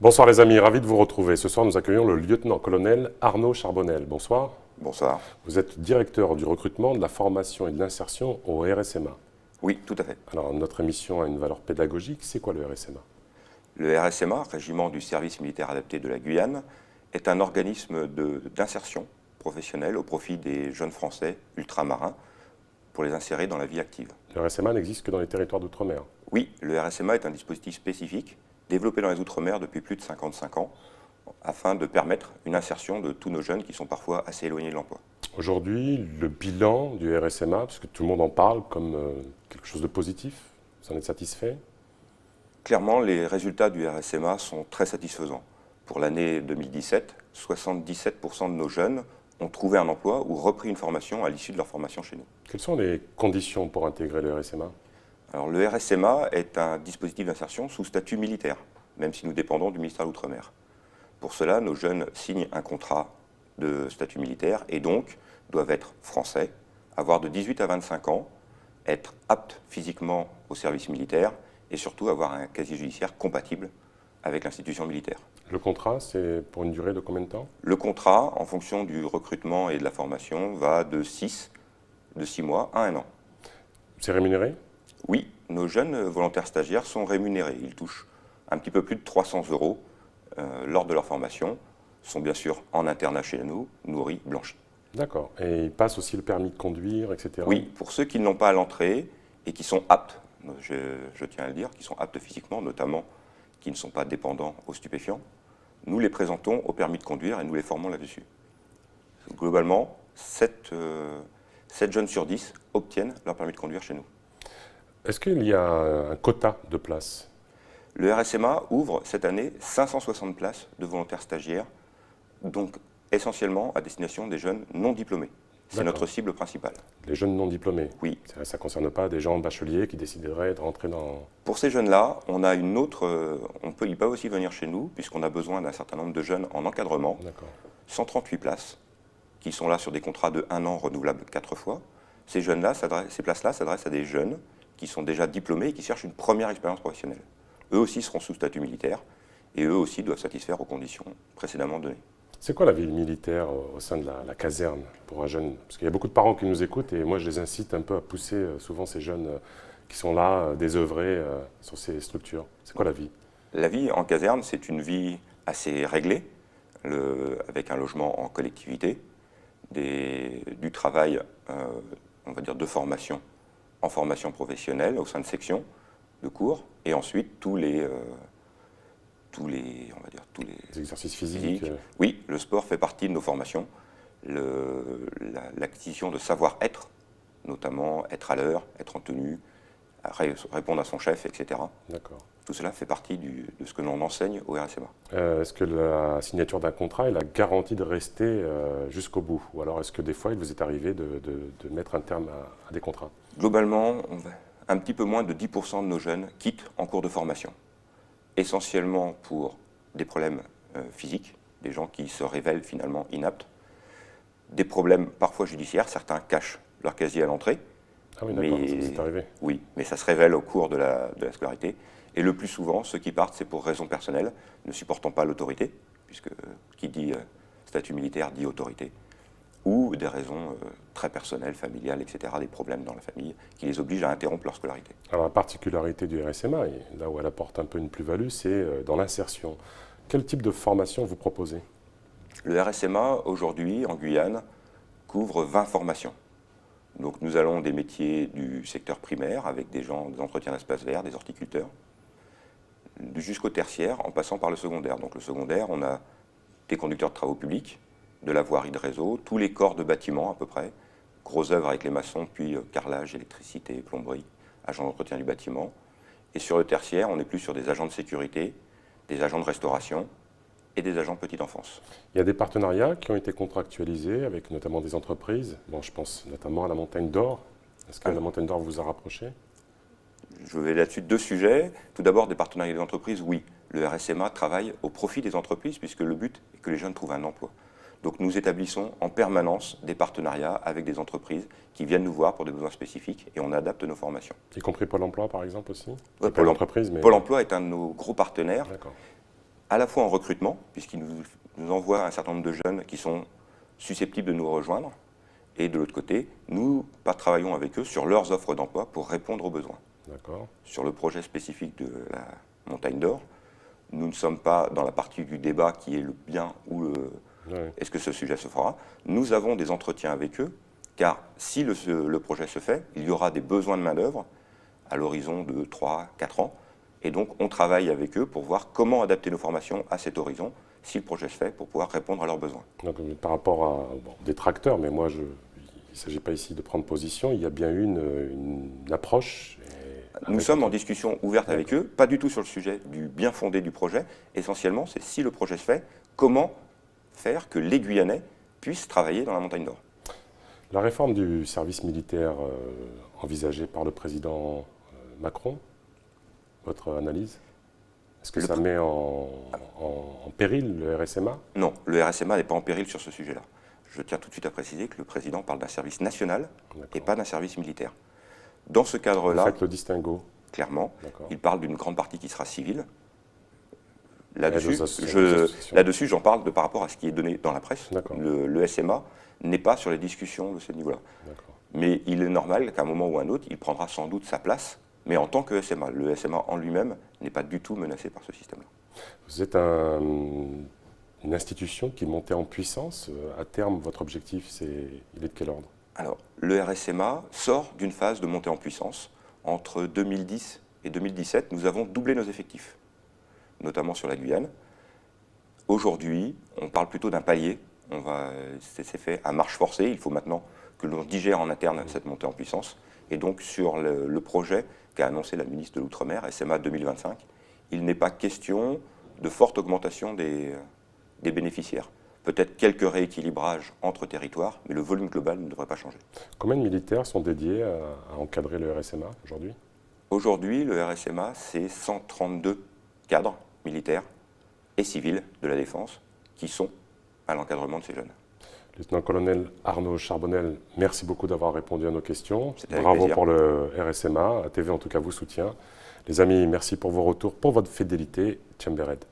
Bonsoir les amis, ravi de vous retrouver. Ce soir, nous accueillons le lieutenant-colonel Arnaud Charbonnel. Bonsoir. Bonsoir. Vous êtes directeur du recrutement, de la formation et de l'insertion au RSMA. Oui, tout à fait. Alors, notre émission a une valeur pédagogique. C'est quoi le RSMA? Le RSMA, Régiment du service militaire adapté de la Guyane, est un organisme d'insertion professionnelle au profit des jeunes Français ultramarins pour les insérer dans la vie active. Le RSMA n'existe que dans les territoires d'outre-mer. Oui, le RSMA est un dispositif spécifique développé dans les Outre-mer depuis plus de 55 ans afin de permettre une insertion de tous nos jeunes qui sont parfois assez éloignés de l'emploi. Aujourd'hui, le bilan du RSMA, parce que tout le monde en parle comme quelque chose de positif, vous en êtes satisfait? Clairement, les résultats du RSMA sont très satisfaisants. Pour l'année 2017, 77% de nos jeunes ont trouvé un emploi ou repris une formation à l'issue de leur formation chez nous. Quelles sont les conditions pour intégrer le RSMA? Alors, le RSMA est un dispositif d'insertion sous statut militaire, même si nous dépendons du ministère de l'Outre-mer. Pour cela, nos jeunes signent un contrat de statut militaire et donc doivent être français, avoir de 18 à 25 ans, être aptes physiquement au service militaire et surtout avoir un casier judiciaire compatible avec l'institution militaire. Le contrat, c'est pour une durée de combien de temps? Le contrat, en fonction du recrutement et de la formation, va de 6 mois à 1 an. C'est rémunéré? Oui, nos jeunes volontaires stagiaires sont rémunérés. Ils touchent un petit peu plus de 300 € lors de leur formation, sont bien sûr en internat chez nous, nourris, blanchis. D'accord. Et ils passent aussi le permis de conduire, etc. Oui, pour ceux qui ne l'ont pas à l'entrée et qui sont aptes, je tiens à le dire, qui sont aptes physiquement, notamment qui ne sont pas dépendants aux stupéfiants, nous les présentons au permis de conduire et nous les formons là-dessus. Globalement, 7 jeunes sur 10 obtiennent leur permis de conduire chez nous. Est-ce qu'il y a un quota de places? Le RSMA ouvre cette année 560 places de volontaires stagiaires, donc essentiellement à destination des jeunes non diplômés. C'est notre cible principale. Les jeunes non diplômés? Oui. Ça ne concerne pas des gens bacheliers qui décideraient de rentrer dans... Pour ces jeunes-là, on a une autre... ils peuvent aussi venir chez nous, puisqu'on a besoin d'un certain nombre de jeunes en encadrement. 138 places, qui sont là sur des contrats de 1 an renouvelables 4 fois. Ces places-là s'adressent à des jeunes qui sont déjà diplômés et qui cherchent une première expérience professionnelle. Eux aussi seront sous statut militaire et eux aussi doivent satisfaire aux conditions précédemment données. C'est quoi la vie militaire au sein de la caserne pour un jeune? Parce qu'il y a beaucoup de parents qui nous écoutent et moi je les incite un peu à pousser souvent ces jeunes qui sont là, désœuvrés sur ces structures. C'est quoi la vie? La vie en caserne, c'est une vie assez réglée, avec un logement en collectivité, du travail, on va dire, de formation en formation professionnelle au sein de sections de cours, et ensuite tous les exercices physiques. Oui, le sport fait partie de nos formations. L'acquisition de savoir-être, notamment être à l'heure, être en tenue, répondre à son chef, etc. D'accord. Tout cela fait partie de ce que l'on enseigne au RSMA. Est-ce que la signature d'un contrat est la garantie de rester jusqu'au bout? Ou alors est-ce que des fois il vous est arrivé de mettre un terme à des contrats? Globalement, un petit peu moins de 10% de nos jeunes quittent en cours de formation. Essentiellement pour des problèmes physiques, des gens qui se révèlent finalement inaptes, des problèmes parfois judiciaires, certains cachent leur casier à l'entrée. Ah oui, d'accord, c'est arrivé. Oui, mais ça se révèle au cours de la scolarité. Et le plus souvent, ceux qui partent, c'est pour raisons personnelles, ne supportant pas l'autorité, puisque qui dit statut militaire dit autorité, ou des raisons très personnelles, familiales, etc., des problèmes dans la famille, qui les obligent à interrompre leur scolarité. Alors la particularité du RSMA, et là où elle apporte un peu une plus-value, c'est dans l'insertion. Quel type de formation vous proposez? Le RSMA, aujourd'hui, en Guyane, couvre 20 formations. Donc nous allons des métiers du secteur primaire, avec des entretiens d'espaces verts, des horticulteurs, jusqu'au tertiaire, en passant par le secondaire. Donc le secondaire, on a des conducteurs de travaux publics, de la voirie de réseau, tous les corps de bâtiment à peu près, gros œuvres avec les maçons, puis carrelage, électricité, plomberie, agents d'entretien du bâtiment. Et sur le tertiaire, on est plus sur des agents de sécurité, des agents de restauration et des agents de petite enfance. Il y a des partenariats qui ont été contractualisés avec notamment des entreprises. Bon, je pense notamment à la Montagne d'Or. Est-ce que la Montagne d'Or vous a rapproché? Je vais là-dessus 2 sujets. Tout d'abord, des partenariats des entreprises, oui. Le RSMA travaille au profit des entreprises puisque le but est que les jeunes trouvent un emploi. Donc nous établissons en permanence des partenariats avec des entreprises qui viennent nous voir pour des besoins spécifiques et on adapte nos formations. Y compris Pôle emploi par exemple aussi? Pôle emploi est un de nos gros partenaires à la fois en recrutement, puisqu'ils nous envoient un certain nombre de jeunes qui sont susceptibles de nous rejoindre, et de l'autre côté, nous travaillons avec eux sur leurs offres d'emploi pour répondre aux besoins. Sur le projet spécifique de la Montagne d'Or, nous ne sommes pas dans la partie du débat qui est le bien ou est-ce que ce sujet se fera. Nous avons des entretiens avec eux, car si le projet se fait, il y aura des besoins de main-d'œuvre à l'horizon de 3-4 ans. Et donc, on travaille avec eux pour voir comment adapter nos formations à cet horizon, si le projet se fait, pour pouvoir répondre à leurs besoins. Donc, par rapport à des tracteurs, mais moi, il ne s'agit pas ici de prendre position, il y a bien eu une approche. Nous sommes en discussion ouverte avec eux, pas du tout sur le sujet du bien fondé du projet. Essentiellement, c'est si le projet se fait, comment faire que les Guyanais puissent travailler dans la Montagne d'Or. La réforme du service militaire envisagée par le président Macron, votre analyse? Est-ce que ça met en péril le RSMA? Non, le RSMA n'est pas en péril sur ce sujet-là. Je tiens tout de suite à préciser que le président parle d'un service national et pas d'un service militaire. Dans ce cadre-là, vous faites le distinguo. Clairement, il parle d'une grande partie qui sera civile. Là-dessus, j'en parle par rapport à ce qui est donné dans la presse. Le SMA n'est pas sur les discussions de ce niveau-là. Mais il est normal qu'à un moment ou à un autre, il prendra sans doute sa place, mais en tant que SMA. Le SMA en lui-même n'est pas du tout menacé par ce système-là. Vous êtes une institution qui montait en puissance. À terme, votre objectif, il est de quel ordre? Alors, le RSMA sort d'une phase de montée en puissance. Entre 2010 et 2017, nous avons doublé nos effectifs, notamment sur la Guyane. Aujourd'hui, on parle plutôt d'un palier. C'est fait à marche forcée. Il faut maintenant que l'on digère en interne cette montée en puissance. Et donc, sur le projet qu'a annoncé la ministre de l'Outre-mer, SMA 2025, il n'est pas question de forte augmentation des bénéficiaires. Peut-être quelques rééquilibrages entre territoires, mais le volume global ne devrait pas changer. Combien de militaires sont dédiés à encadrer le RSMA aujourd'hui? Aujourd'hui, le RSMA, c'est 132 cadres militaires et civils de la défense qui sont à l'encadrement de ces jeunes. Lieutenant-colonel Arnaud Charbonnel, merci beaucoup d'avoir répondu à nos questions. Bravo plaisir. Pour le RSMA. ATV, en tout cas, vous soutient. Les amis, merci pour vos retours, pour votre fidélité. Tchembered.